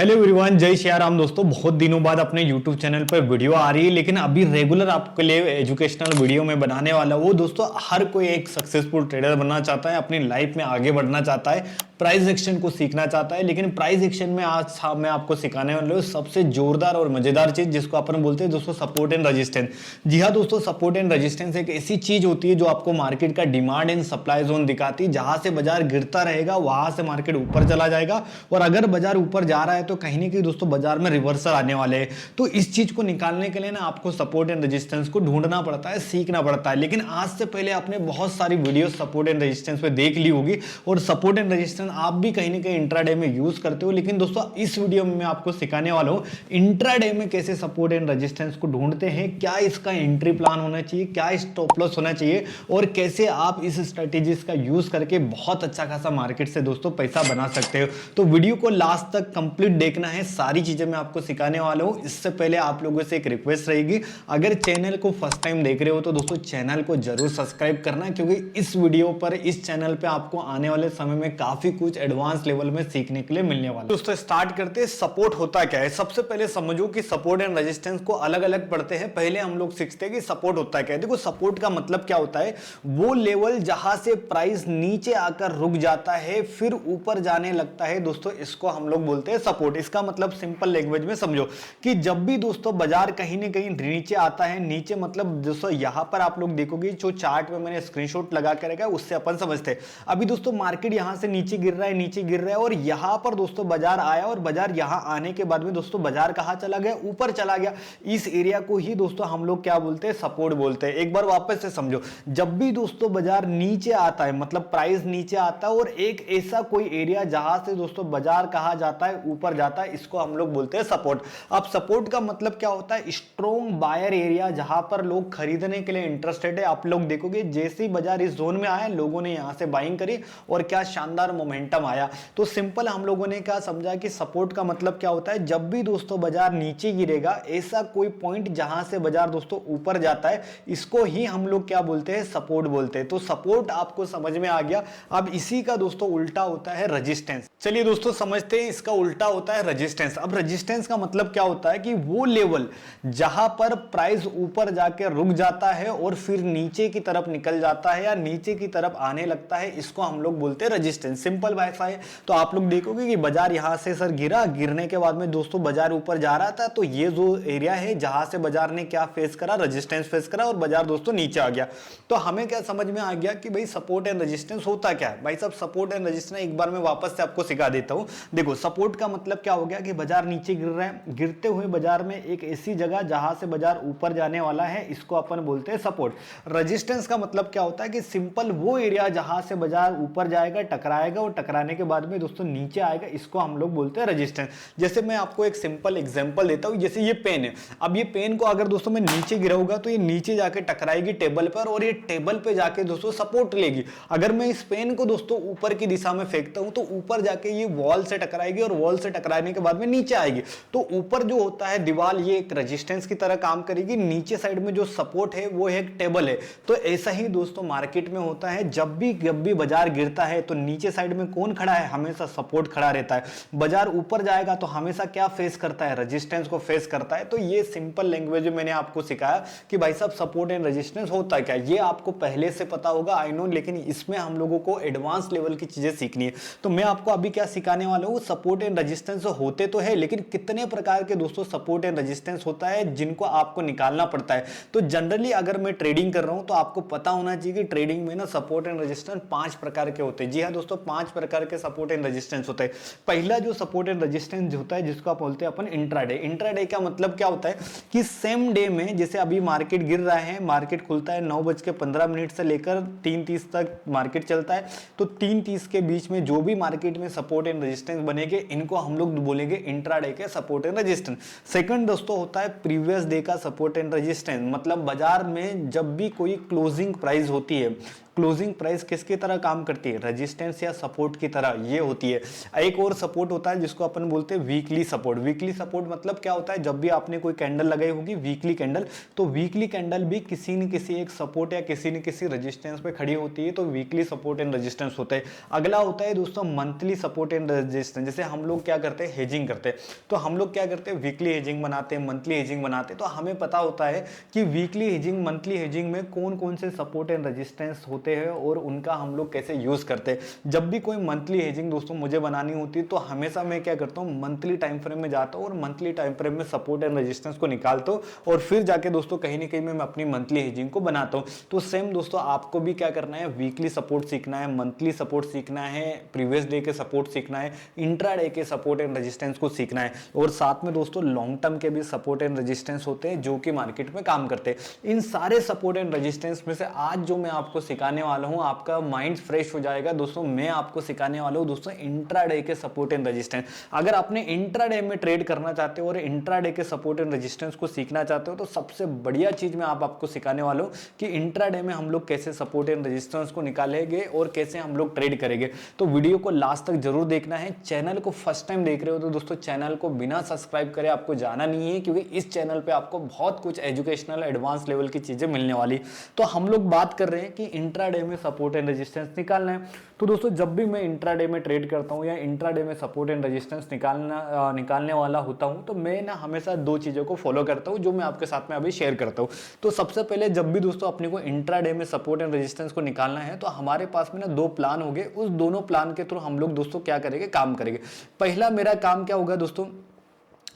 Hello everyone, जय श्री राम। दोस्तों, बहुत दिनों बाद अपने YouTube चैनल पर वीडियो आ रही है, लेकिन अभी रेगुलर आपके लिए एजुकेशनल वीडियो में बनाने वाला हूँ। दोस्तों, हर कोई एक सक्सेसफुल ट्रेडर बनना चाहता है, अपनी लाइफ में आगे बढ़ना चाहता है, प्राइस एक्शन को सीखना चाहता है। लेकिन प्राइस एक्शन में आज मैं आपको सिखाने वाला हूँ सबसे जोरदार और मजेदार चीज, जिसको अपन बोलते हैं दोस्तों सपोर्ट एंड रेजिस्टेंस। जी हाँ दोस्तों, सपोर्ट एंड रेजिस्टेंस एक ऐसी चीज होती है जो आपको मार्केट का डिमांड एंड सप्लाई जोन दिखाती है। जहां से बाजार गिरता रहेगा वहां से मार्केट ऊपर चला जाएगा, और अगर बाजार ऊपर जा रहा है तो कहीं ना कहीं दोस्तों बाजार में रिवर्सल आने वाले हैं। तो इस चीज को निकालने के लिए ना आपको सपोर्ट एंड रेजिस्टेंस को ढूंढना पड़ता है, सीखना पड़ता है। लेकिन आज से पहले आपने बहुत सारी वीडियो सपोर्ट एंड रेजिस्टेंस पे देख ली होगी, और सपोर्ट एंड रेजिस्टेंस आप भी कहीं ना कहीं इंट्राडे में यूज करते हो। लेकिन दोस्तों, इस वीडियो में मैं आपको सिखाने वाला हूं इंट्राडे में कैसे सपोर्ट एंड रेजिस्टेंस को ढूंढते हैं, क्या इसका एंट्री प्लान होना चाहिए, क्या स्टॉप लॉस होना चाहिए, और कैसे आप इस स्ट्रेटेजीज का यूज करके बहुत अच्छा खासा मार्केट से दोस्तों पैसा बना सकते हो। तो वीडियो को लास्ट तक कंप्लीट देखना है, सारी चीजें मैं आपको सिखाने वाला हूं। इससे पहले आप लोगों से एक रिक्वेस्ट रहेगी, अगर चैनल को फर्स्ट टाइम देख रहे हो तो दोस्तों चैनल को जरूर सब्सक्राइब करना, क्योंकि इस वीडियो पर, इस चैनल पे आपको आने वाले समय में काफी कुछ एडवांस लेवल में सीखने के लिए मिलने वाला है। दोस्तों, स्टार्ट करते हैं। सपोर्ट होता क्या है? सबसे पहले समझो कि सपोर्ट एंड रेजिस्टेंस को अलग अलग पढ़ते हैं। पहले हम लोग सीखते हैं कि सपोर्ट होता क्या है। देखो, सपोर्ट का मतलब क्या होता है? वो लेवल जहां से प्राइस नीचे आकर रुक जाता है फिर ऊपर जाने लगता है, दोस्तों इसको हम लोग बोलते हैं सपोर्ट। इसका मतलब सिंपल लैंग्वेज में समझो कि जब भी दोस्तों बाजार कहीं ना कहीं नीचे आता है, नीचे मतलब दोस्तों यहां पर आप लोग देखोगे, जो चार्ट में मैंने स्क्रीनशॉट लगा के रखा है उससे अपन समझते हैं। अभी दोस्तों मार्केट यहां से नीचे गिर रहा है, नीचे गिर रहा है, और यहां पर दोस्तों बाजार आया, और बाजार यहां आने के बाद में दोस्तों बाजार कहां चला गया? ऊपर चला गया। इस एरिया को ही दोस्तों हम लोग क्या बोलते हैं? सपोर्ट बोलते हैं। एक बार वापस से समझो, जब भी दोस्तों बाजार नीचे आता है, मतलब प्राइस नीचे आता है, और एक ऐसा कोई एरिया जहां से दोस्तों बाजार कहा जाता है ऊपर जाता है, इसको हम लोग बोलते हैं सपोर्ट। अब सपोर्ट का मतलब क्या होता है? स्ट्रॉन्ग बायर एरिया, जहां पर लोग खरीदने के लिए इंटरेस्टेड है। आप लोग देखोगे जैसे ही बाजार इस जोन में आया, लोगों ने यहां से बाइंग करी और क्या शानदार मोमेंटम आया। तो सिंपल हम लोगों ने क्या समझा कि सपोर्ट का मतलब क्या होता है? जब भी दोस्तों बाजार नीचे गिरेगा, ऐसा कोई पॉइंट जहां से बाजार दोस्तों ऊपर जाता है, इसको ही हम लोग क्या बोलते हैं? सपोर्ट बोलते हैं। तो सपोर्ट आपको समझ में आ गया। अब इसी का दोस्तों उल्टा होता है रेजिस्टेंस। चलिए दोस्तों समझते हैं, इसका उल्टा होता है रेजिस्टेंस। अब रेजिस्टेंस का मतलब क्या होता है कि वो लेवल जहां पर प्राइस ऊपर जाके रुक जाता है और फिर नीचे की तरफ निकल जाता है या नीचे की तरफ आने लगता है, इसको हम लोग बोलते हैं रेजिस्टेंस। सिंपल भाषा है। तो आप लोग देखोगे कि बाजार यहां से सर गिरा, गिरने के बाद में दोस्तों बाजार ऊपर जा रहा था, तो ये जो एरिया है जहां से बाजार ने क्या फेस करा? रेजिस्टेंस फेस करा, और बाजार दोस्तों नीचे आ गया। तो हमें क्या समझ में आ गया कि भाई सपोर्ट एंड रेजिस्टेंस होता क्या है? भाई साहब, सपोर्ट एंड रेजिस्टेंस एक बार मैं वापस से आपको सिखा देता हूं। देखो, सपोर्ट का मतलब क्या हो गया कि बाजार नीचे गिर रहा है, गिरते हुए बाजार में एक ऐसी जगह जहां से बाजार ऊपर जाने वाला है, इसको अपन बोलते हैं सपोर्ट। रेजिस्टेंस का मतलब क्या होता है कि सिंपल वो एरिया जहां से बाजार ऊपर जाएगा, टकराएगा, और टकराने के बाद में दोस्तों नीचे आएगा, इसको हम लोग बोलते हैं रेजिस्टेंस। जैसे मैं आपको एक सिंपल एग्जांपल देता हूं, जैसे ये पेन है। अब ये पेन को अगर दोस्तों मैं नीचे गिराऊंगा तो ये नीचे जाके टकराएगी टेबल पर, और ये टेबल पे जाके दोस्तों सपोर्ट लेगी। अगर मैं इस पेन को दोस्तों ऊपर की दिशा में फेंकता हूं तो ऊपर जाके ये वॉल से टकराएगी, और वॉल से टकराने के बाद में नीचे आएगी। तो ऊपर जो होता है दीवार, ये एक रेजिस्टेंस की तरह काम करेगी। नीचे साइड में जो सपोर्ट है वो एक टेबल है। तो ऐसा ही दोस्तों मार्केट में होता है। जब भी बाजार गिरता है तो नीचे साइड में कौन खड़ा है? हमेशा सपोर्ट खड़ा रहता है। बाजार ऊपर जाएगा तो हमेशा क्या फेस करता है? रेजिस्टेंस को फेस करता है। तो ये सिंपल लैंग्वेज में मैंने आपको सिखाया कि भाई साहब सपोर्ट एंड रेजिस्टेंस होता क्या। ये आपको पहले से पता होगा, आई नो, लेकिन इसमें हम लोगों को एडवांस लेवल की चीजें सीखनी है। तो मैं आपको अभी क्या सिखाने वाला हूं, सपोर्ट एंड रेजिस्टेंस होते तो है, लेकिन कितने प्रकार के दोस्तों सपोर्ट एंड रेजिस्टेंस होता है जिनको आपको निकालना पड़ता है। तो जनरली अगर मैं ट्रेडिंग कर रहा हूं तो आपको पता होना चाहिए कि ट्रेडिंग में ना सपोर्ट एंड रेजिस्टेंस 5 प्रकार के होते हैं। जी हां दोस्तों, 5 प्रकार के सपोर्ट एंड रेजिस्टेंस होते हैं। पहला जो सपोर्ट एंड रेजिस्टेंस होता है, जिसको आप बोलते हैं अपन इंट्राडे। इंट्राडे का मतलब क्या होता है कि सेम डे में, जैसे अभी मार्केट गिर रहा है, मार्केट खुलता है 9:15 से लेकर 3:30 तक मार्केट चलता है। तो 3:30 के बीच में जो भी मार्केट में सपोर्ट एंड रेजिस्टेंस बनेंगे, इनको हम लोग बोलेंगे इंट्राडे के सपोर्ट एंड रेजिस्टेंस। सेकंड दोस्तों होता है प्रीवियस डे का सपोर्ट एंड रेजिस्टेंस। मतलब बाजार में जब भी कोई क्लोजिंग प्राइस होती है, क्लोजिंग प्राइस किसकी तरह काम करती है, रेजिस्टेंस या सपोर्ट की तरह ये होती है। एक और सपोर्ट होता है जिसको अपन बोलते हैं वीकली सपोर्ट। वीकली सपोर्ट मतलब क्या होता है, जब भी आपने कोई कैंडल लगाई होगी वीकली कैंडल, तो वीकली कैंडल भी किसी न किसी एक सपोर्ट या किसी न किसी रेजिस्टेंस पे खड़ी होती है, तो वीकली सपोर्ट एंड रेजिस्टेंस होता है। अगला होता है दोस्तों मंथली सपोर्ट एंड रेजिस्टेंस। जैसे हम लोग क्या करते हैं, हेजिंग करते हैं, तो हम लोग क्या करते हैं, वीकली हेजिंग बनाते हैं, मंथली हेजिंग बनाते हैं, तो हमें पता होता है कि वीकली हेजिंग मंथली हेजिंग में कौन कौन से सपोर्ट एंड रेजिस्टेंस होते हैं और उनका हम लोग कैसे यूज करते हैं। जब भी कोई मंथली हेजिंग दोस्तों मुझे बनानी होती है तो हमेशा मैं क्या करता हूं, मंथली टाइम फ्रेम में जाता हूं और मंथली टाइम फ्रेम में सपोर्ट एंड रेजिस्टेंस को निकालता हूं और फिर जाके दोस्तों कहीं ना कहीं मैं अपनी मंथली हेजिंग को बनाता हूं। तो सेम दोस्तों आपको भी क्या करना है, वीकली सपोर्ट सीखना है, मंथली सपोर्ट सीखना है, प्रीवियस डे के सपोर्ट सीखना है, इंट्राडे के सपोर्ट एंड रेजिस्टेंस को सीखना है, और साथ में दोस्तों लॉन्ग टर्म के भी सपोर्ट एंड रेजिस्टेंस होते हैं जो कि मार्केट में काम करते हैं। इन सारे सपोर्ट एंड रेजिस्टेंस में से आज जो मैं आपको सिखाने वाला हूं, आपका माइंड फ्रेश हो जाएगा दोस्तों। मैं आपको सिखाने वाला हूं दोस्तों इंट्राडे के सपोर्ट एंड रेजिस्टेंस। अगर आपने इंट्राडे में ट्रेड करना चाहते हो और इंट्राडे के सपोर्ट एंड रेजिस्टेंस को सीखना चाहते हो तो सबसे बढ़िया चीज मैं आपको सिखाने वाला हूं कि इंट्राडे में हम लोग कैसे सपोर्ट एंड रेजिस्टेंस को निकालेंगे और कैसे हम लोग ट्रेड करेंगे। तो वीडियो को लास्ट तक जरूर देखना है। चैनल को फर्स्ट टाइम देख रहे हो तो दोस्तों चैनल को बिना सब्सक्राइब करे आपको जाना नहीं है, क्योंकि इस चैनल पे आपको बहुत कुछ एजुकेशनल एडवांस लेवल की चीजें मिलने वाली। तो हम लोग बात कर रहे हैं कि इंट्राडे में सपोर्ट एंड रेजिस्टेंस निकालना है। तो दोस्तों जब भी मैं इंट्राडे में ट्रेड करता हूं या इंट्राडे में सपोर्ट एंड रेजिस्टेंस निकालने वाला होता हूं तो मैं ना हमेशा दो चीजों को फॉलो करता हूं जो मैं आपके साथ में अभी शेयर करता हूं। तो सबसे पहले जब भी दोस्तों अपने को इंट्राडे में सपोर्ट एंड रेजिस्टेंस को निकालना है तो हमारे पास में ना दो प्लान होंगे। उस दोनों प्लान के थ्रू हम लोग दोस्तों क्या करेंगे, काम करेंगे। पहला मेरा काम क्या होगा दोस्तों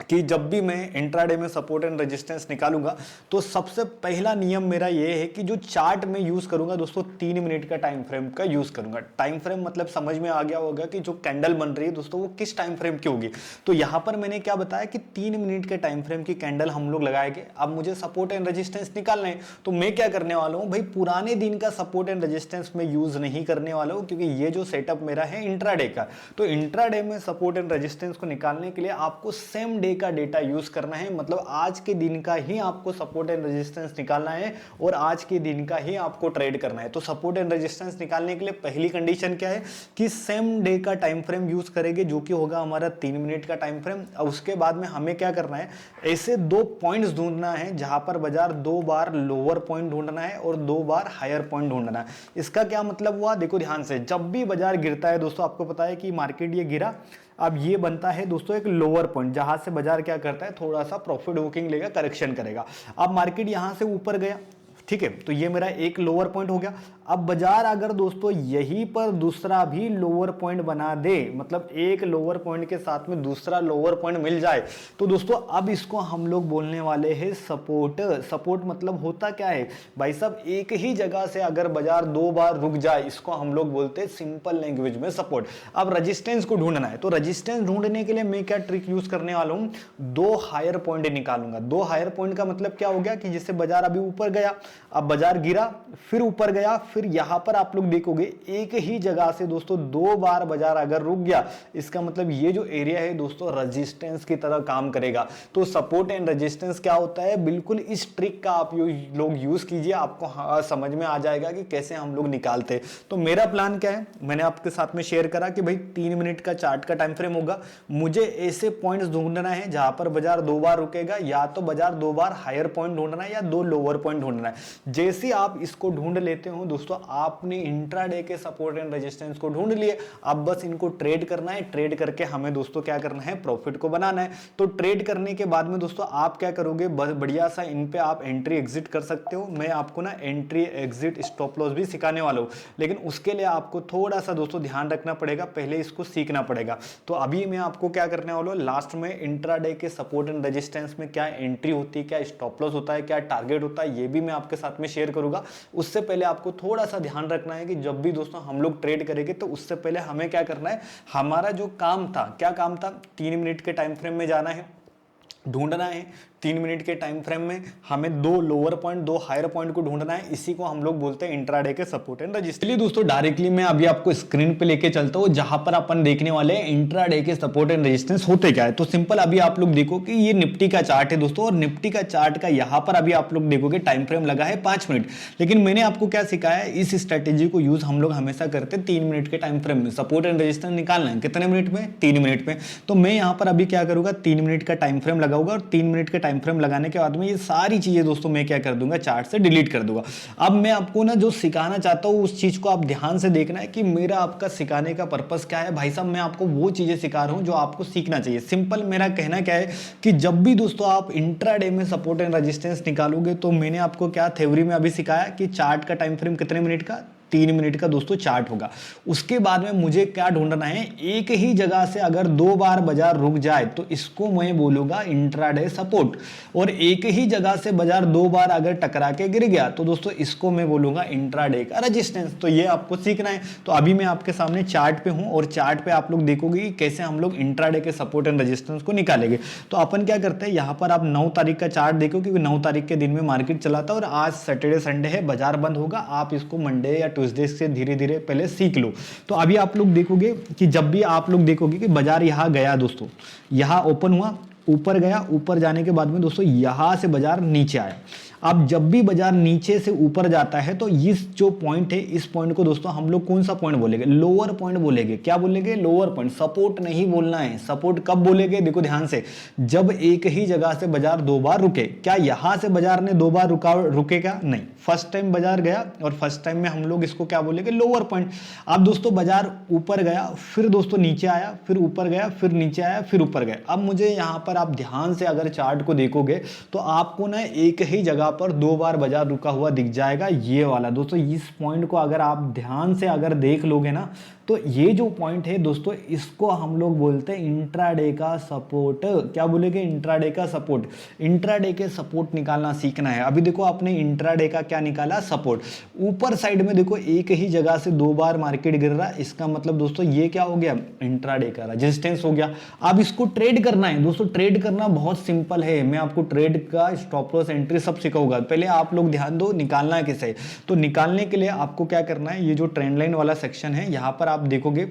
कि जब भी मैं इंट्राडे में सपोर्ट एंड रेजिस्टेंस निकालूंगा तो सबसे पहला नियम मेरा ये है कि जो चार्ट में यूज करूंगा दोस्तों 3 मिनट का टाइम फ्रेम का यूज करूंगा। टाइम फ्रेम मतलब समझ में आ गया होगा कि जो कैंडल बन रही है दोस्तों वो किस टाइम फ्रेम की होगी। तो यहां पर मैंने क्या बताया कि 3 मिनट के टाइम फ्रेम की कैंडल हम लोग लगाएंगे। अब मुझे सपोर्ट एंड रेजिस्टेंस निकालना है तो मैं क्या करने वाला हूं भाई, पुराने दिन का सपोर्ट एंड रेजिस्टेंस में यूज नहीं करने वाला हूं, क्योंकि ये जो सेटअप मेरा है इंट्राडे का। तो इंट्राडे में सपोर्ट एंड रेजिस्टेंस को निकालने के लिए आपको सेम डे का डेटा यूज करना है, मतलब आज के दिन का ही आपको सपोर्ट एंड रेजिस्टेंस निकालना है और आज के दिन का ही आपको ट्रेड करना है। तो सपोर्ट एंड रेजिस्टेंस निकालने के लिए पहली कंडीशन क्या है कि सेम डे का टाइम फ्रेम यूज करेंगे जो कि होगा हमारा 3 मिनट का टाइम फ्रेम। और उसके बाद में हमें क्या करना है, ऐसे दो पॉइंट्स ढूंढना है जहां पर बाजार 2 बार लोअर पॉइंट ढूंढना है और 2 बार हायर पॉइंट ढूंढना है। इसका क्या मतलब हुआ, देखो ध्यान से, जब भी बाजार गिरता है दोस्तों, आपको पता है कि मार्केट ये गिरा, अब ये बनता है दोस्तों एक लोअर पॉइंट जहां से बाजार क्या करता है, थोड़ा सा प्रॉफिट बुकिंग लेगा, करेक्शन करेगा। अब मार्केट यहां से ऊपर गया, ठीक है, तो ये मेरा एक लोअर पॉइंट हो गया। अब बाजार अगर दोस्तों यहीं पर दूसरा भी लोअर पॉइंट बना दे, मतलब एक लोअर पॉइंट के साथ में दूसरा लोअर पॉइंट मिल जाए, तो दोस्तों अब इसको हम लोग बोलने वाले हैं सपोर्ट। सपोर्ट मतलब होता क्या है भाई साहब, एक ही जगह से अगर बाजार 2 बार रुक जाए, इसको हम लोग बोलते हैं सिंपल लैंग्वेज में सपोर्ट। अब रेजिस्टेंस को ढूंढना है, तो रेजिस्टेंस ढूंढने के लिए मैं क्या ट्रिक यूज करने वाला हूं, 2 हायर पॉइंट निकालूंगा। 2 हायर पॉइंट का मतलब क्या हो गया कि जिससे बाजार अभी ऊपर गया, अब बाजार गिरा, फिर ऊपर गया, फिर यहां पर आप लोग देखोगे एक ही जगह से दोस्तों 2 बार बाजार अगर रुक गया, इसका मतलब ये जो एरिया है दोस्तों रेजिस्टेंस की तरह काम करेगा। तो सपोर्ट एंड रेजिस्टेंस क्या होता है, बिल्कुल इस ट्रिक का आप लोग यूज कीजिए, आपको समझ में आ जाएगा कि कैसे हम लोग निकालते हैं। तो मेरा प्लान क्या है, मैंने आपके साथ में शेयर करा कि भाई 3 मिनट का चार्ट का टाइम फ्रेम होगा, मुझे ऐसे पॉइंट्स ढूंढना है जहां पर बाजार 2 बार रुकेगा, या तो बाजार 2 बार हायर पॉइंट ढूंढना है या 2 लोअर पॉइंट ढूंढना है। जैसे आप इसको ढूंढ लेते हो दोस्तों, आपने इंट्राडे के सपोर्ट एंड रेजिस्टेंस को ढूंढ लिए, अब बस इनको ट्रेड करना है। ट्रेड करके हमें दोस्तों क्या करना है, प्रॉफिट को बनाना है। तो ट्रेड करने के बाद में दोस्तों आप क्या करोगे, बढ़िया सा इन पे आप एंट्री एग्जिट कर सकते हो। मैं आपको ना एंट्री एग्जिट स्टॉप लॉस भी सिखाने वाला हूं, लेकिन उसके लिए आपको थोड़ा सा दोस्तों ध्यान रखना पड़ेगा, पहले इसको सीखना पड़ेगा। तो अभी मैं आपको क्या करने वाला हूं, लास्ट में इंट्राडे के सपोर्ट एंड रेजिस्टेंस में क्या एंट्री होती है, क्या स्टॉप लॉस होता है, क्या टारगेट होता है, ये भी मैं आपके साथ में शेयर करूंगा। उससे पहले आपको थोड़ा सा ध्यान रखना है कि जब भी दोस्तों हम लोग ट्रेड करेंगे तो उससे पहले हमें क्या करना है, हमारा जो काम था, क्या काम था, 3 मिनट के टाइम फ्रेम में जाना है, ढूंढना है 3 मिनट के टाइम फ्रेम में, हमें दो लोअर पॉइंट दो हायर पॉइंट को ढूंढना है। इसी को हम लोग बोलते हैं इंट्राडे के सपोर्ट एंड रेजिस्टेंस। चलिए दोस्तों डायरेक्टली मैं अभी आपको स्क्रीन पे लेके चलता हूं, जहां पर अपन देखने वाले हैं इंट्राडे के सपोर्ट एंड रेजिस्टेंस होते क्या है। तो सिंपल अभी आप लोग देखो कि ये निफ्टी का चार्ट है दोस्तों, और निफ्टी का चार्ट का यहां पर अभी आप लोग देखोगे टाइम फ्रेम लगा है 5 मिनट, लेकिन मैंने आपको क्या सिखाया है, इस स्ट्रेटेजी को यूज हम लोग हमेशा करते हैं 3 मिनट के टाइम फ्रेम में। सपोर्ट एंड रेजिस्टेंस निकालना है कितने मिनट में, 3 मिनट में। तो मैं यहां पर अभी क्या करूंगा, 3 मिनट का टाइम फ्रेम लगाऊंगा, और 3 मिनट के टाइम फ्रेम लगाने के बाद में ये सारी चीजें दोस्तों मैं क्या कर दूंगा, चार्ट से डिलीट कर दूंगा। अब मैं आपको ना जो सिखाना चाहता हूं उस चीज को आप ध्यान से देखना है कि मेरा आपका सिखाने का पर्पस क्या है। भाई साहब मैं आपको वो चीजें सिखा रहा हूं जो आपको सीखना चाहिए। सिंपल मेरा कहना क्या है कि जब भी दोस्तों आप इंट्राडे में सपोर्ट एंड रेजिस्टेंस निकालोगे, तो मैंने आपको क्या थ्योरी में अभी सिखाया कि चार्ट का टाइम फ्रेम कितने मिनट का, 3 मिनट का दोस्तों चार्ट होगा। उसके बाद में मुझे क्या ढूंढना है, एक ही जगह से अगर 2 बार बाजार रुक जाए तो इसको मैं बोलूंगा इंट्राडे सपोर्ट, और एक ही जगह से बाजार 2 बार अगर टकरा के गिर गया तो दोस्तों इसको मैं बोलूंगा इंट्राडे का रेजिस्टेंस। तो ये आपको सीखना है। तो अभी मैं आपके सामने चार्ट पे हूं, और चार्ट पे आप लोग देखोगे कि कैसे हम लोग इंट्राडे के सपोर्ट एंड रेजिस्टेंस को निकालेंगे। तो अपन क्या करते हैं, यहां पर आप 9 तारीख का चार्ट देखो, क्योंकि 9 तारीख के दिन में मार्केट चला था, और आज सैटरडे संडे है, बाजार बंद होगा। आप इसको मंडे या ट्यूसडे से धीरे धीरे पहले सीख लो। तो अभी आप लोग देखोगे कि जब भी आप लोग देखोगे कि बाजार यहां गया दोस्तों, यहां ओपन हुआ, ऊपर गया, ऊपर जाने के बाद में दोस्तों यहां से बाजार नीचे आया। अब जब भी बाजार नीचे से ऊपर जाता है तो इस जो पॉइंट है, इस पॉइंट को दोस्तों हम लोग कौन सा पॉइंट बोलेंगे, लोअर पॉइंट बोलेंगे। क्या बोलेंगे, लोअर पॉइंट। सपोर्ट नहीं बोलना है। सपोर्ट कब बोलेंगे, देखो ध्यान से, जब एक ही जगह से बाजार 2 बार रुके। क्या यहां से बाजार ने 2 बार रुकेगा, नहीं। फर्स्ट टाइम बाजार गया, और फर्स्ट टाइम में हम लोग इसको क्या बोलेंगे, लोअर पॉइंट। अब दोस्तों बाजार ऊपर गया, फिर दोस्तों नीचे आया, फिर ऊपर गया, फिर नीचे आया, फिर ऊपर गया। अब मुझे यहां पर आप ध्यान से अगर चार्ट को देखोगे तो आपको ना एक ही जगह पर 2 बार बाजार रुका हुआ दिख जाएगा, ये वाला दोस्तों। इस पॉइंट को अगर आप ध्यान से अगर देख लोगे ना, तो ये जो पॉइंट है दोस्तों, इसको हम लोग बोलते हैं इंट्राडे का सपोर्ट। क्या बोलेंगे, इंट्राडे का सपोर्ट। इंट्राडे के सपोर्ट निकालना सीखना है। अभी देखो आपने इंट्राडे का क्या निकाला, सपोर्ट। ऊपर साइड में देखो एक ही जगह से 2 बार मार्केट गिर रहा है, इसका मतलब दोस्तों ये क्या हो गया, इंट्राडे का रेजिस्टेंस हो गया। अब इसको ट्रेड करना है दोस्तों। ट्रेड करना बहुत सिंपल है, मैं आपको ट्रेड का स्टॉप लॉस एंट्री सब सिखाऊंगा। पहले आप लोग ध्यान दो, निकालना है कैसे। तो निकालने के लिए आपको क्या करना है, ये जो ट्रेंड लाइन वाला सेक्शन है, यहां पर आप देखोगे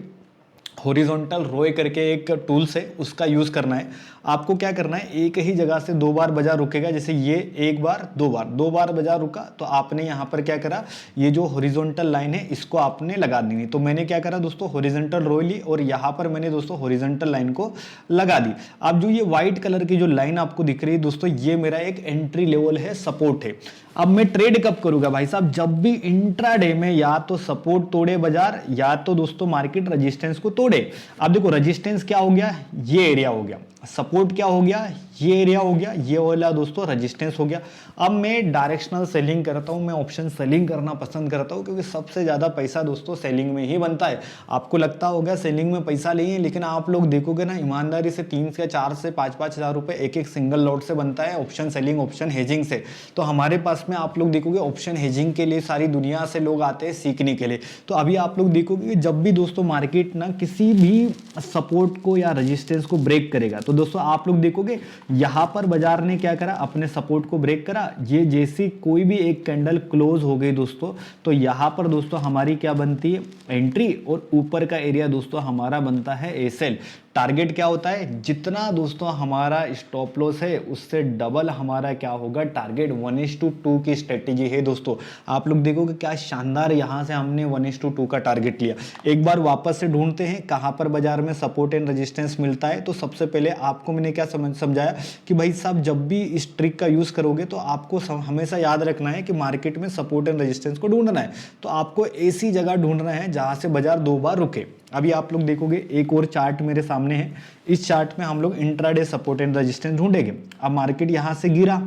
हॉरिजॉन्टल रोए करके एक टूल्स है, उसका यूज करना है। आपको क्या करना है, एक ही जगह से 2 बार बाजार रुकेगा। जैसे ये 1 बार 2 बार बाजार रुका, तो आपने यहां पर क्या करा, ये जो हॉरिजॉन्टल लाइन है इसको आपने लगा देनी। तो मैंने क्या करा दोस्तों, हॉरिजॉन्टल रो ली, और यहां पर मैंने दोस्तों हॉरिजॉन्टल लाइन को लगा दी। अब जो ये व्हाइट कलर की जो लाइन आपको दिख रही है दोस्तों, ये मेरा एक एंट्री लेवल है, सपोर्ट है। अब मैं ट्रेड कब करूंगा भाई साहब, जब भी इंट्राडे में या तो सपोर्ट तोड़े बाजार, या तो दोस्तों मार्केट रेजिस्टेंस को तोड़े। अब देखो रेजिस्टेंस क्या हो गया, ये एरिया हो गया। सपोर्ट क्या हो गया, ये एरिया हो गया। ये वाला दोस्तों रेजिस्टेंस हो गया। अब मैं डायरेक्शनल सेलिंग करता हूं, मैं ऑप्शन सेलिंग करना पसंद करता हूं, क्योंकि सबसे ज्यादा पैसा दोस्तों सेलिंग में ही बनता है। आपको लगता होगा सेलिंग में पैसा नहीं है, लेकिन आप लोग देखोगे ना, ईमानदारी से 3 से 4 से 5-5 हज़ार रुपए एक सिंगल लॉट से बनता है, ऑप्शन सेलिंग, ऑप्शन हेजिंग से। तो हमारे पास में आप लोग देखोगे ऑप्शन हेजिंग के लिए सारी दुनिया से लोग आते हैं सीखने के लिए। तो अभी आप लोग देखोगे कि जब भी दोस्तों मार्केट ना किसी भी सपोर्ट को या रेजिस्टेंस को ब्रेक करेगा, तो दोस्तों आप लोग देखोगे यहां पर बाजार ने क्या करा, अपने सपोर्ट को ब्रेक करा। ये जैसी कोई भी एक कैंडल क्लोज हो गई दोस्तों, तो यहां पर दोस्तों हमारी क्या बनती है, एंट्री, और ऊपर का एरिया दोस्तों हमारा बनता है एसएल। टारगेट क्या होता है, जितना दोस्तों हमारा स्टॉप लॉस है उससे डबल हमारा क्या होगा टारगेट। 1:2 की स्ट्रेटेजी है दोस्तों। आप लोग देखोगे क्या शानदार, यहां से हमने 1:2 का टारगेट लिया। एक बार वापस से ढूंढते हैं कहां पर बाजार में सपोर्ट एंड रेजिस्टेंस मिलता है। तो सबसे पहले आपको मैंने क्या समझाया कि भाई साहब जब भी इस ट्रिक का यूज करोगे तो आपको हमेशा याद रखना है कि मार्केट में सपोर्ट एंड रेजिस्टेंस को ढूंढना है। तो आपको ऐसी जगह ढूंढना है जहां से बाजार 2 बार रुके। अभी आप लोग देखोगे एक और चार्ट मेरे सामने है, इस चार्ट में हम लोग इंट्राडे सपोर्ट एंड रेजिस्टेंस ढूंढेंगे। अब मार्केट यहां से गिरा,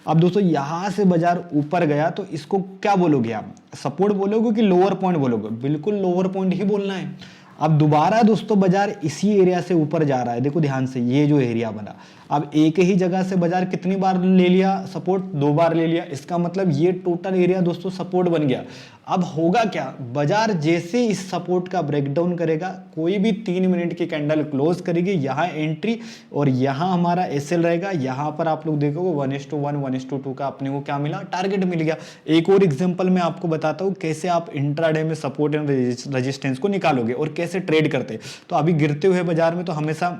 अब दोस्तों यहां से बाजार ऊपर गया, तो इसको क्या बोलोगे आप, सपोर्ट बोलोगे कि लोअर पॉइंट बोलोगे, बिल्कुल लोअर पॉइंट ही बोलना है। अब दोबारा दोस्तों बाजार इसी एरिया से ऊपर जा रहा है, देखो ध्यान से, ये जो एरिया बना, अब एक ही जगह से बाजार कितनी बार ले लिया सपोर्ट, 2 बार ले लिया, इसका मतलब ये टोटल एरिया दोस्तों सपोर्ट बन गया। अब होगा क्या, बाजार जैसे इस सपोर्ट का ब्रेकडाउन करेगा, कोई भी 3 मिनट की कैंडल क्लोज करेगी, यहाँ एंट्री और यहाँ हमारा एसएल रहेगा। यहाँ पर आप लोग देखोगे 1:1 1:2 का अपने को क्या मिला, टारगेट मिल गया। एक और एग्जांपल मैं आपको बताता हूँ कैसे आप इंट्राडे में सपोर्ट एंड रेजिस्टेंस को निकालोगे और कैसे ट्रेड करते। तो अभी गिरते हुए बाजार में तो हमेशा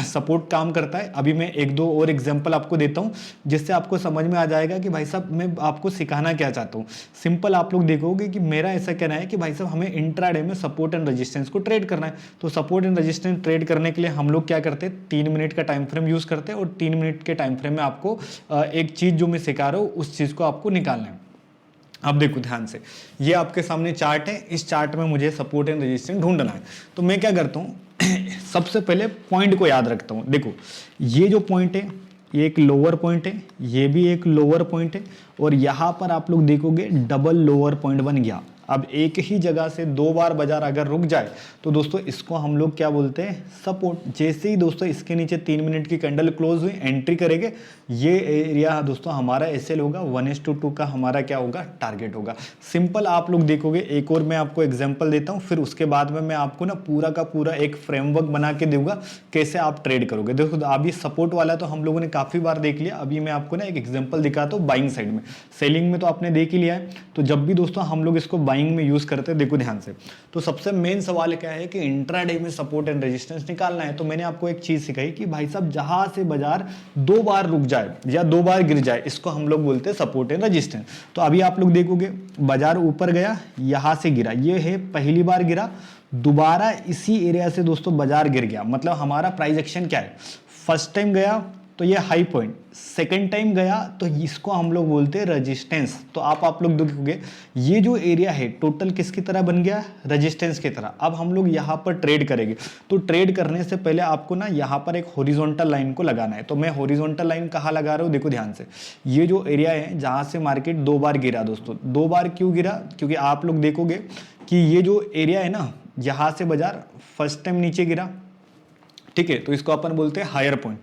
सपोर्ट काम करता है। अभी मैं 1-2 और एग्जांपल आपको देता हूं जिससे आपको समझ में आ जाएगा कि भाई साहब मैं आपको सिखाना क्या चाहता हूं। सिंपल आप लोग देखोगे कि मेरा ऐसा कहना है कि भाई साहब हमें इंट्राडे में सपोर्ट एंड रेजिस्टेंस को ट्रेड करना है। तो सपोर्ट एंड रेजिस्टेंस ट्रेड करने के लिए हम लोग क्या करते हैं, 3 मिनट का टाइम फ्रेम यूज करते हैं और 3 मिनट के टाइम फ्रेम में आपको एक चीज जो मैं सिखा रहा हूँ उस चीज को आपको निकालना है। अब देखो ध्यान से, ये आपके सामने चार्ट है, इस चार्ट में मुझे सपोर्ट एंड रेजिस्टेंस ढूंढना है। तो मैं क्या करता हूँ सबसे पहले पॉइंट को याद रखता हूँ। देखो ये जो पॉइंट है ये एक लोअर पॉइंट है, ये भी एक लोअर पॉइंट है और यहाँ पर आप लोग देखोगे डबल लोअर पॉइंट बन गया। अब एक ही जगह से 2 बार बाजार अगर रुक जाए तो दोस्तों इसको हम लोग क्या बोलते हैं, सपोर्ट। जैसे ही दोस्तों इसके नीचे 3 मिनट की कैंडल क्लोज हुई, एंट्री करेंगे, ये एरिया दोस्तों हमारा एसएल होगा, 1:2 का हमारा क्या होगा, टारगेट होगा। सिंपल आप लोग देखोगे। एक और मैं आपको एग्जांपल देता हूँ, फिर उसके बाद में मैं आपको ना पूरा का पूरा एक फ्रेमवर्क बना के दूंगा कैसे आप ट्रेड करोगे। देखो अभी सपोर्ट वाला तो हम लोगों ने काफी बार देख लिया, अभी मैं आपको ना एक एग्जाम्पल दिखाता हूँ बाइंग साइड में। सेलिंग में तो आपने देख ही लिया है। तो जब भी दोस्तों हम लोग इसको बाइंग में यूज करते हैं, देखो ध्यान से, तो सबसे मेन सवाल क्या है कि इंट्राडे में सपोर्ट एंड रेजिस्टेंस निकालना है। तो मैंने आपको एक चीज सिखाई कि भाई साहब जहां से बाजार 2 बार रुक जाए या 2 बार गिर जाए, इसको हम लोग बोलते हैं सपोर्ट एंड रेजिस्टेंस। तो अभी आप लोग देखोगे बाजार ऊपर गया, यहां से गिरा, ये है पहली बार गिरा, दोबारा इसी एरिया से दोस्तों बाजार गिर गया। मतलब हमारा प्राइस एक्शन क्या है, फर्स्ट टाइम गया तो ये हाई पॉइंट, सेकेंड टाइम गया तो इसको हम लोग बोलते हैं रेजिस्टेंस। तो आप लोग देखोगे ये जो एरिया है टोटल किसकी तरह बन गया, रेजिस्टेंस की तरह। अब हम लोग यहाँ पर ट्रेड करेंगे। तो ट्रेड करने से पहले आपको ना यहाँ पर एक हॉरिजॉन्टल लाइन को लगाना है। तो मैं हॉरिजॉन्टल लाइन कहाँ लगा रहा हूँ, देखो ध्यान से, ये जो एरिया है जहाँ से मार्केट 2 बार गिरा दोस्तों। 2 बार क्यों गिरा, क्योंकि आप लोग देखोगे कि ये जो एरिया है ना, यहाँ से बाजार फर्स्ट टाइम नीचे गिरा, ठीक है, तो इसको अपन बोलते हैं हायर पॉइंट।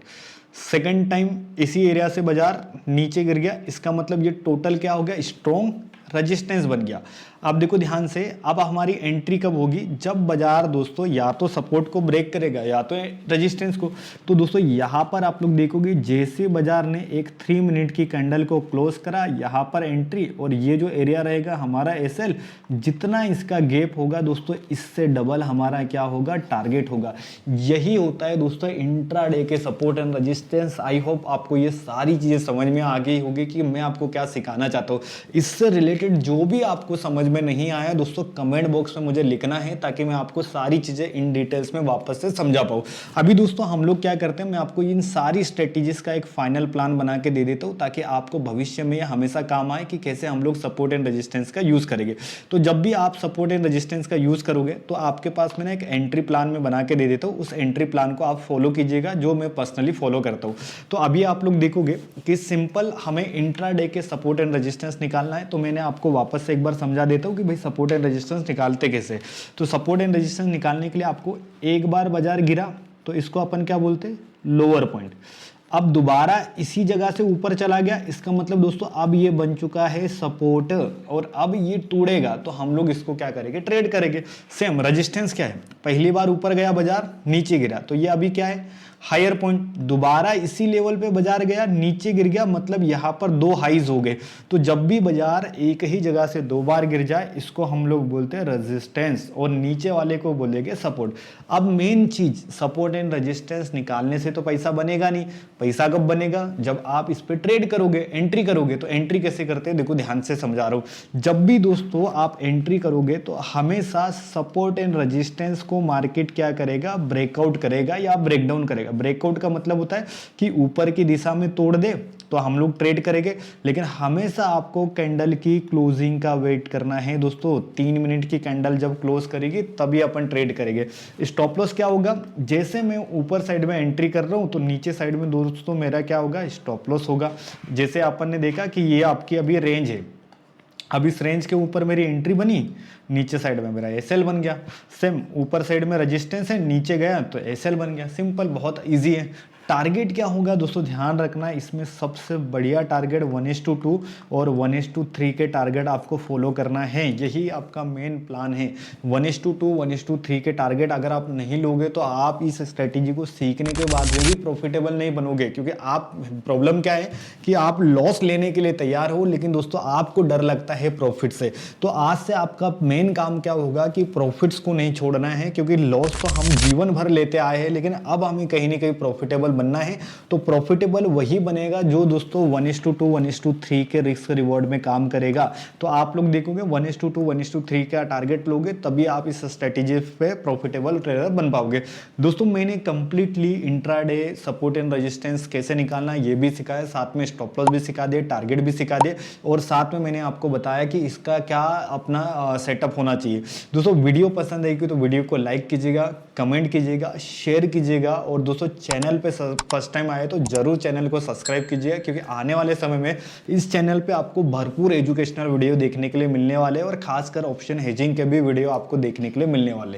सेकेंड टाइम इसी एरिया से बाजार नीचे गिर गया, इसका मतलब ये टोटल क्या हो गया, स्ट्रॉन्ग रेजिस्टेंस बन गया। अब देखो ध्यान से, अब हमारी एंट्री कब होगी, जब बाजार दोस्तों या तो सपोर्ट को ब्रेक करेगा या तो रेजिस्टेंस को। तो दोस्तों यहाँ पर आप लोग देखोगे जैसे बाजार ने एक 3 मिनट की कैंडल को क्लोज करा, यहाँ पर एंट्री और ये जो एरिया रहेगा हमारा एसएल, जितना इसका गैप होगा दोस्तों इससे डबल हमारा क्या होगा, टारगेट होगा। यही होता है दोस्तों इंट्राडे के support and resistance. I hope आपको ये सारी चीजें समझ में आ गई होगी कि मैं आपको क्या सिखाना चाहता हूँ। इससे रिलेटेड जो भी आपको समझ में नहीं आया दोस्तों कमेंट बॉक्स में मुझे लिखना है, ताकि मैं आपको सारी चीजें इन डिटेल्स में वापस से समझा पाऊं। अभी दोस्तों हम लोग क्या करते हैं, मैं आपको इन सारी स्ट्रेटेजीज का एक फाइनल प्लान बना के दे देता हूं, ताकि आपको भविष्य में यह हमेशा काम आए कि कैसे हम लोग सपोर्ट एंड रेजिस्टेंस का यूज करेंगे। तो जब भी आप सपोर्ट एंड रेजिस्टेंस का यूज करोगे तो आपके पास में ना एक एंट्री प्लान में बना के दे देता हूं। उस एंट्री प्लान को आप फॉलो कीजिएगा, जो मैं पर्सनली फॉलो करता हूं। तो अभी आप लोग देखोगे कि सिंपल हमें इंट्राडे के सपोर्ट एंड रेजिस्टेंस निकालना है। तो मैंने आपको वापस से एक बार समझा देता हूं कि भाई सपोर्ट एंड रेजिस्टेंस निकालते कैसे। तो सपोर्ट एंड रेजिस्टेंस निकालने के लिए आपको एक बार बाजार गिरा तो इसको अपन क्या बोलते हैं, लोअर पॉइंट। अब दोबारा इसी जगह से ऊपर चला गया, इसका मतलब दोस्तों अब ये बन चुका है सपोर्ट और अब ये टूटेगा तो हम लोग इसको क्या करेंगे, ट्रेड करेंगे। सेम रेजिस्टेंस क्या है, पहली बार ऊपर गया बाजार, नीचे गिरा, तो ये अभी क्या है, हायर पॉइंट। दोबारा इसी लेवल पे बाजार गया, नीचे गिर गया, मतलब यहां पर 2 हाईज हो गए। तो जब भी बाजार एक ही जगह से 2 बार गिर जाए इसको हम लोग बोलते हैं रेजिस्टेंस और नीचे वाले को बोलेंगे सपोर्ट। अब मेन चीज, सपोर्ट एंड रेजिस्टेंस निकालने से तो पैसा बनेगा नहीं। पैसा कब बनेगा, जब आप इस पे ट्रेड करोगे, एंट्री करोगे। तो एंट्री कैसे करते हैं, देखो ध्यान से समझा रहा हूं। जब भी दोस्तों आप एंट्री करोगे तो हमेशा सपोर्ट एंड रेजिस्टेंस को मार्केट क्या करेगा, ब्रेकआउट करेगा या ब्रेकडाउन करेगा। ब्रेकआउट का मतलब होता है कि ऊपर की दिशा में तोड़ दे तो हम लोग ट्रेड करेंगे, लेकिन हमेशा आपको कैंडल की क्लोजिंग का वेट करना है दोस्तों। 3 मिनट की कैंडल जब क्लोज करेगी तभी अपन ट्रेड करेंगे। स्टॉप लॉस क्या होगा, जैसे मैं ऊपर साइड में एंट्री कर रहा हूं तो नीचे साइड में दोस्तों मेरा क्या होगा, स्टॉप लॉस होगा। जैसे अपन ने देखा कि ये आपकी अभी रेंज है, अब इस रेंज के ऊपर मेरी एंट्री बनी, नीचे साइड में मेरा एसएल बन गया। सेम ऊपर साइड में रेजिस्टेंस है, नीचे गया तो एसएल बन गया। सिंपल, बहुत इजी है। टारगेट क्या होगा दोस्तों, ध्यान रखना, इसमें सबसे बढ़िया टारगेट 1:2 और 1:3 के टारगेट आपको फॉलो करना है। यही आपका मेन प्लान है। 1:2 1:3 के टारगेट अगर आप नहीं लोगे तो आप इस स्ट्रेटेजी को सीखने के बाद भी प्रॉफिटेबल नहीं बनोगे, क्योंकि आप, प्रॉब्लम क्या है कि आप लॉस लेने के लिए तैयार हो, लेकिन दोस्तों आपको डर लगता है प्रॉफिट से। तो आज से आपका मेन काम क्या होगा कि प्रॉफिट्स को नहीं छोड़ना है, क्योंकि लॉस तो हम जीवन भर लेते आए हैं, लेकिन अब हमें कहीं ना कहीं प्रॉफिटेबल बनना है। तो प्रॉफिटेबल वही बनेगा जो दोस्तों 1:2 1:3 के रिस्क रिवॉर्ड में काम करेगा। तो आप लोग देखोगे 1:2 1:3 का टारगेट लोगे, तभी आप इस स्ट्रेटेजी पे प्रॉफिटेबल ट्रेडर बन पाओगे। दोस्तों मैंने completely intraday support and resistance कैसे निकालना ये भी सिखाया, साथ में स्टॉप लॉस भी सिखा दिए, टारगेट भी सिखा दिए, और साथ में मैंने आपको बताया कि इसका क्या अपना सेटअप होना चाहिए। दोस्तों वीडियो पसंद आएगी तो वीडियो को लाइक कीजिएगा, कमेंट कीजिएगा, शेयर कीजिएगा, और दोस्तों चैनल पे फर्स्ट टाइम आए तो जरूर चैनल को सब्सक्राइब कीजिएगा, क्योंकि आने वाले समय में इस चैनल पे आपको भरपूर एजुकेशनल वीडियो देखने के लिए मिलने वाले हैं, और खासकर ऑप्शन हेजिंग के भी वीडियो आपको देखने के लिए मिलने वाले हैं।